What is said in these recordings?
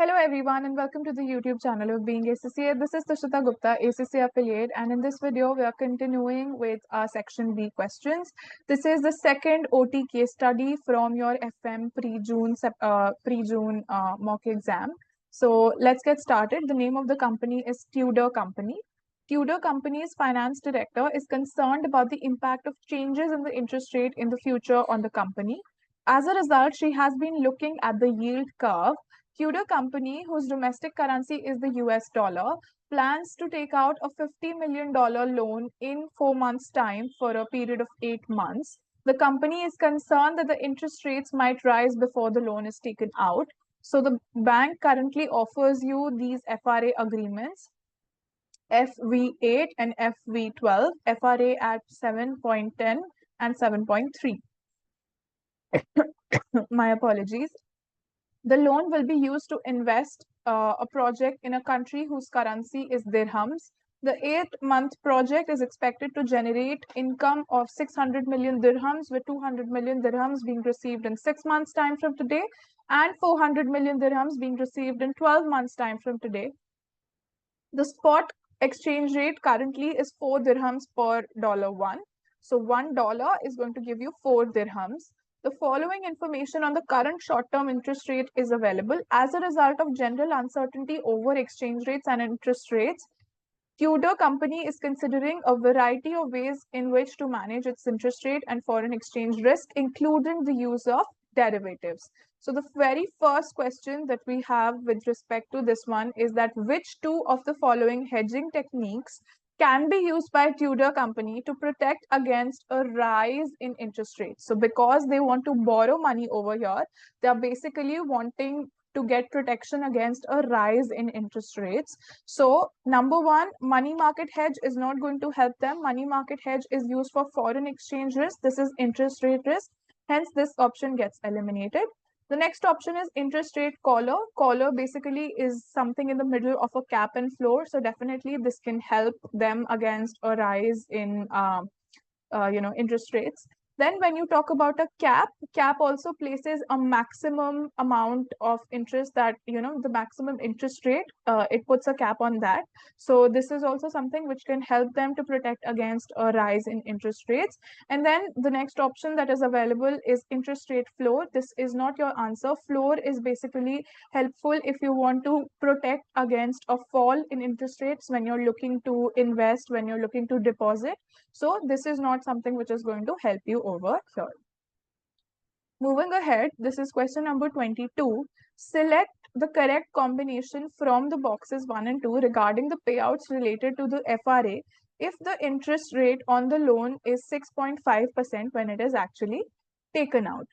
Hello everyone and welcome to the YouTube channel of BeingACCA. This is Tushita Gupta, ACCA affiliate, and in this video we are continuing with our section B questions. This is the second OT case study from your FM pre-June mock exam. So let's get started. The name of the company is Tudor Company. Tudor Company's finance director is concerned about the impact of changes in the interest rate in the future on the company. As a result, she has been looking at the yield curve. Tudor Company, whose domestic currency is the US dollar, plans to take out a $50 million loan in 4 months' time for a period of 8 months. The company is concerned that the interest rates might rise before the loan is taken out. So the bank currently offers you these FRA agreements, FV8 and FV12, FRA at 7.10 and 7.3. My apologies. The loan will be used to invest a project in a country whose currency is dirhams. The 8-month project is expected to generate income of 600 million dirhams, with 200 million dirhams being received in 6 months' time from today and 400 million dirhams being received in 12 months' time from today. The spot exchange rate currently is 4 dirhams per $1. So $1 is going to give you 4 dirhams. The following information on the current short-term interest rate is available. As a result of general uncertainty over exchange rates and interest rates, Tudor Company is considering a variety of ways in which to manage its interest rate and foreign exchange risk, including the use of derivatives. So the very first question that we have with respect to this one is that which two of the following hedging techniques can be used by Tudor Company to protect against a rise in interest rates? So because they want to borrow money over here, they are basically wanting to get protection against a rise in interest rates. So number one, money market hedge is not going to help them. Money market hedge is used for foreign exchange risk. This is interest rate risk. Hence, this option gets eliminated. The next option is interest rate collar. Collar basically is something in the middle of a cap and floor. So definitely this can help them against a rise in interest rates. Then when you talk about a cap also places a maximum amount of interest that, the maximum interest rate, it puts a cap on that. So this is also something which can help them to protect against a rise in interest rates. And then the next option that is available is interest rate floor. This is not your answer. Floor is basically helpful if you want to protect against a fall in interest rates when you're looking to invest, when you're looking to deposit. So this is not something which is going to help you over here. Moving ahead, this is question number 22. Select the correct combination from the boxes 1 and 2 regarding the payouts related to the FRA if the interest rate on the loan is 6.5% when it is actually taken out.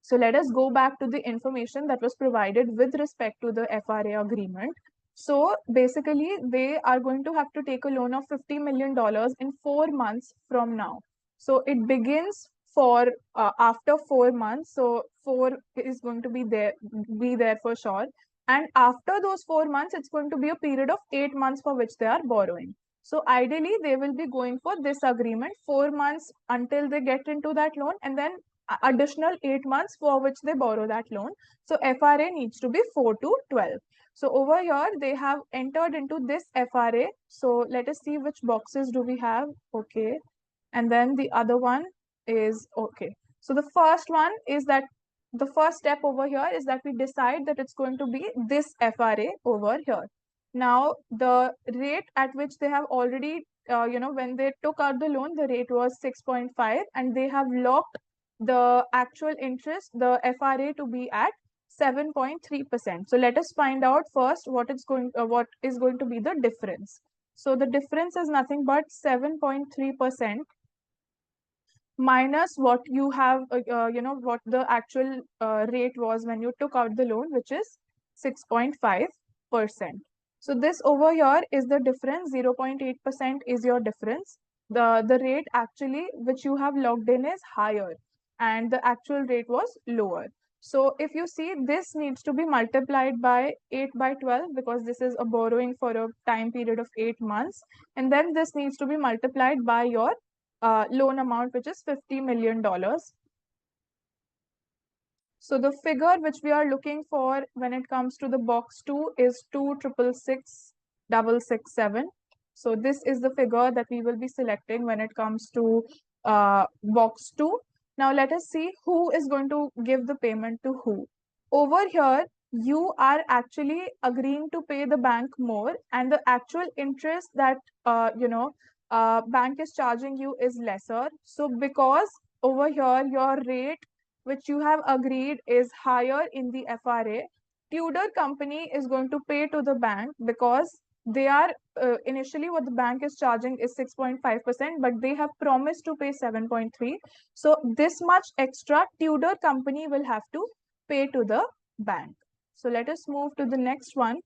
So let us go back to the information that was provided with respect to the FRA agreement. So basically, they are going to have to take a loan of $50 million in 4 months from now. So it begins for after 4 months. So 4 is going to be there for sure. And after those 4 months, it's going to be a period of 8 months for which they are borrowing. So ideally, they will be going for this agreement 4 months until they get into that loan, and then additional 8 months for which they borrow that loan. So FRA needs to be 4 to 12. So over here, they have entered into this FRA. So let us see which boxes do we have. Okay. And then the other one is okay. So the first one is that the first step over here is that we decide that it's going to be this FRA over here. Now, the rate at which they have already, when they took out the loan, the rate was 6.5, and they have locked the actual interest, the FRA, to be at 7.3%. So let us find out first what is going to be the difference. So the difference is nothing but 7.3% minus what you have, what the actual rate was when you took out the loan, which is 6.5%. So this over here is the difference. 0.8% is your difference. The rate actually which you have logged in is higher, and the actual rate was lower. So if you see, this needs to be multiplied by 8 by 12 because this is a borrowing for a time period of 8 months. And then this needs to be multiplied by your loan amount, which is $50 million. So the figure which we are looking for when it comes to the box 2 is 2,666,667. So this is the figure that we will be selecting when it comes to box 2. Now let us see who is going to give the payment to who. Over here, you are actually agreeing to pay the bank more, and the actual interest that bank is charging you is lesser. So because over here your rate which you have agreed is higher in the FRA, Tudor company is going to pay to the bank because they are initially what the bank is charging is 6.5%, but they have promised to pay 7.3. So this much extra Tudor company will have to pay to the bank. So let us move to the next one.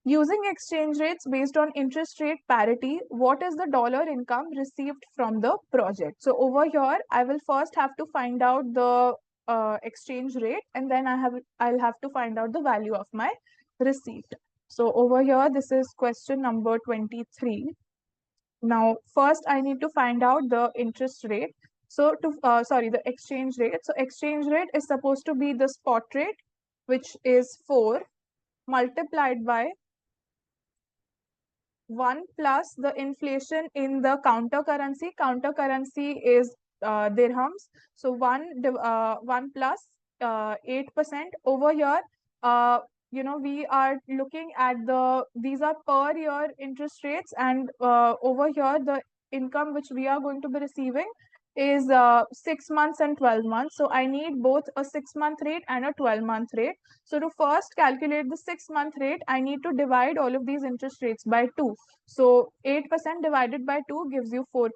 Using exchange rates based on interest rate parity, what is the dollar income received from the project? So over here, I will first have to find out the exchange rate, and then I'll have to find out the value of my receipt. So over here, this is question number 23. Now, first I need to find out the interest rate. So the exchange rate. So exchange rate is supposed to be the spot rate, which is 4 multiplied by 1 plus the inflation in the counter currency. Counter currency is dirhams. So 1 plus 8% over here. We are looking at these are per year interest rates, and over here the income which we are going to be receiving is 6 months and 12 months. So I need both a 6-month rate and a 12-month rate. So to first calculate the 6-month rate, I need to divide all of these interest rates by 2. So 8% divided by 2 gives you 4%.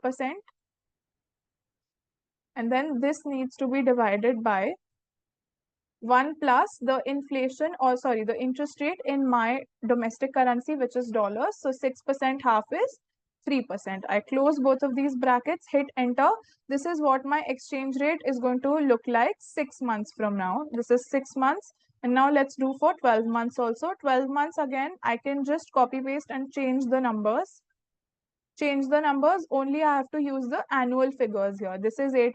And then this needs to be divided by 1 plus the inflation, or sorry, the interest rate in my domestic currency, which is dollars. So 6% half is 3%. I close both of these brackets, hit enter. This is what my exchange rate is going to look like 6 months from now. This is 6 months. And now let's do for 12 months also. 12 months again, I can just copy paste and change the numbers. Only I have to use the annual figures here. This is 8%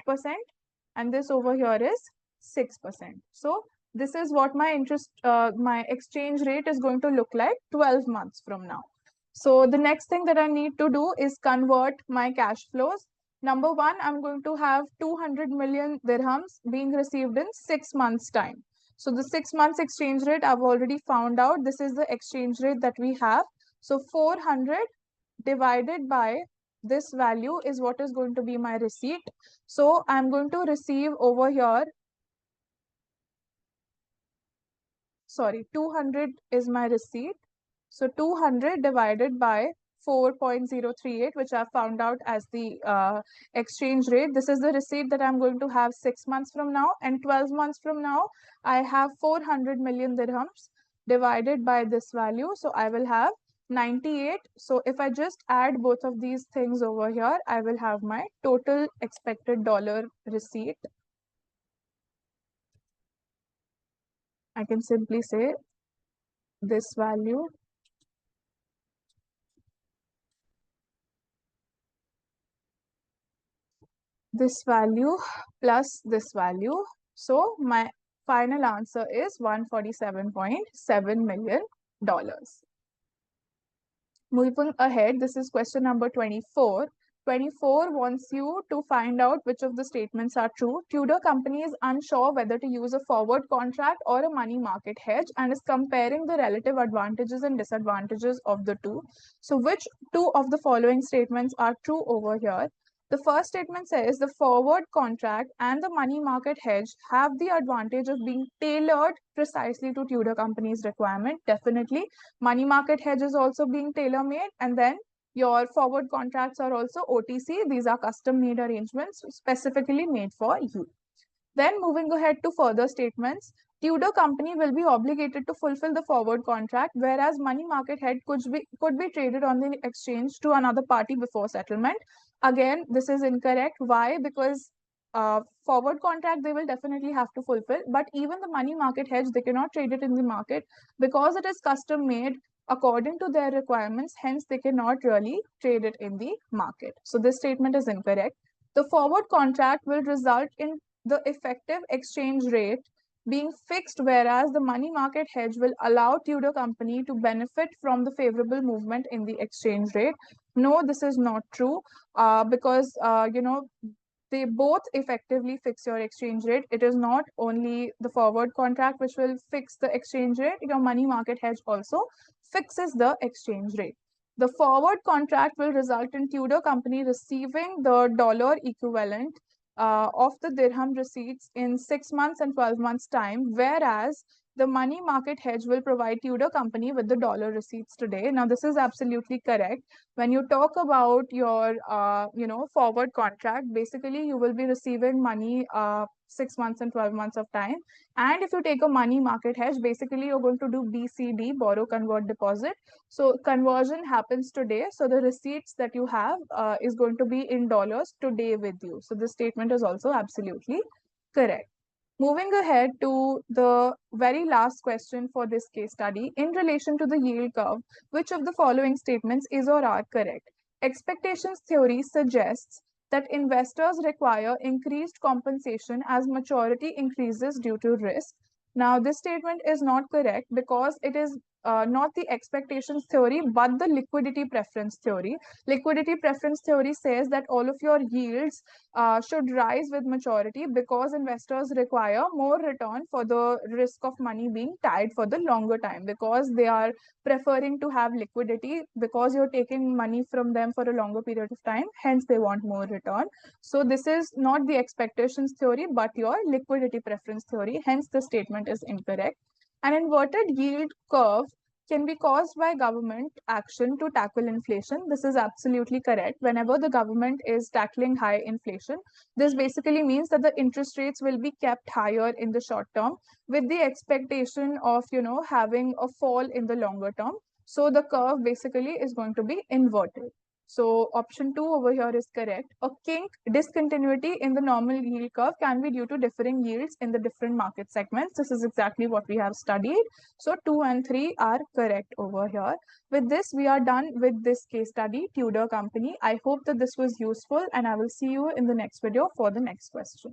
and this over here is 6%. So this is what my exchange rate is going to look like 12 months from now. So the next thing that I need to do is convert my cash flows. Number one, I'm going to have 200 million dirhams being received in 6 months time. So the 6 months exchange rate I've already found out. This is the exchange rate that we have. So 400 divided by this value is what is going to be my receipt. So I'm going to receive over here, 200 is my receipt. So 200 divided by 4.038, which I found out as the exchange rate. This is the receipt that I'm going to have 6 months from now, and 12 months from now, I have 400 million dirhams divided by this value. So I will have 98. So if I just add both of these things over here, I will have my total expected dollar receipt. I can simply say this value plus this value. So my final answer is $147.7 million. Moving ahead, this is question number 24. 24 wants you to find out which of the statements are true. Tudor company is unsure whether to use a forward contract or a money market hedge and is comparing the relative advantages and disadvantages of the two. So which two of the following statements are true over here? The first statement says the forward contract and the money market hedge have the advantage of being tailored precisely to Tudor company's requirement. Definitely. Money market hedge is also being tailor-made, and then your forward contracts are also OTC. These are custom-made arrangements specifically made for you. Then moving ahead to further statements, Tudor company will be obligated to fulfill the forward contract, whereas money market hedge could be traded on the exchange to another party before settlement. Again, this is incorrect. Why? Because forward contract they will definitely have to fulfill, but even the money market hedge they cannot trade it in the market because it is custom made according to their requirements. Hence, they cannot really trade it in the market. So this statement is incorrect. The forward contract will result in the effective exchange rate being fixed, whereas the money market hedge will allow Tudor company to benefit from the favorable movement in the exchange rate. No, this is not true, because they both effectively fix your exchange rate. It is not only the forward contract which will fix the exchange rate, your money market hedge also fixes the exchange rate. The forward contract will result in Tudor company receiving the dollar equivalent of the dirham receipts in 6 months and 12 months time, whereas the money market hedge will provide Tudor company with the dollar receipts today. Now, this is absolutely correct. When you talk about your, forward contract, basically you will be receiving money 6 months and 12 months of time. And if you take a money market hedge, basically you're going to do BCD, borrow, convert, deposit. So conversion happens today. So the receipts that you have is going to be in dollars today with you. So this statement is also absolutely correct. Moving ahead to the very last question for this case study, in relation to the yield curve, which of the following statements is or are correct? Expectations theory suggests that investors require increased compensation as maturity increases due to risk. Now, this statement is not correct because it is not the expectations theory, but the liquidity preference theory. Liquidity preference theory says that all of your yields should rise with maturity because investors require more return for the risk of money being tied for the longer time, because they are preferring to have liquidity because you're taking money from them for a longer period of time. Hence, they want more return. So this is not the expectations theory, but your liquidity preference theory. Hence, the statement is incorrect. An inverted yield curve can be caused by government action to tackle inflation. This is absolutely correct. Whenever the government is tackling high inflation, this basically means that the interest rates will be kept higher in the short term with the expectation of, having a fall in the longer term. So the curve basically is going to be inverted. So option 2 over here is correct. A kink discontinuity in the normal yield curve can be due to differing yields in the different market segments. This is exactly what we have studied. So 2 and 3 are correct over here. With this, we are done with this case study, Tudor company. I hope that this was useful, and I will see you in the next video for the next question.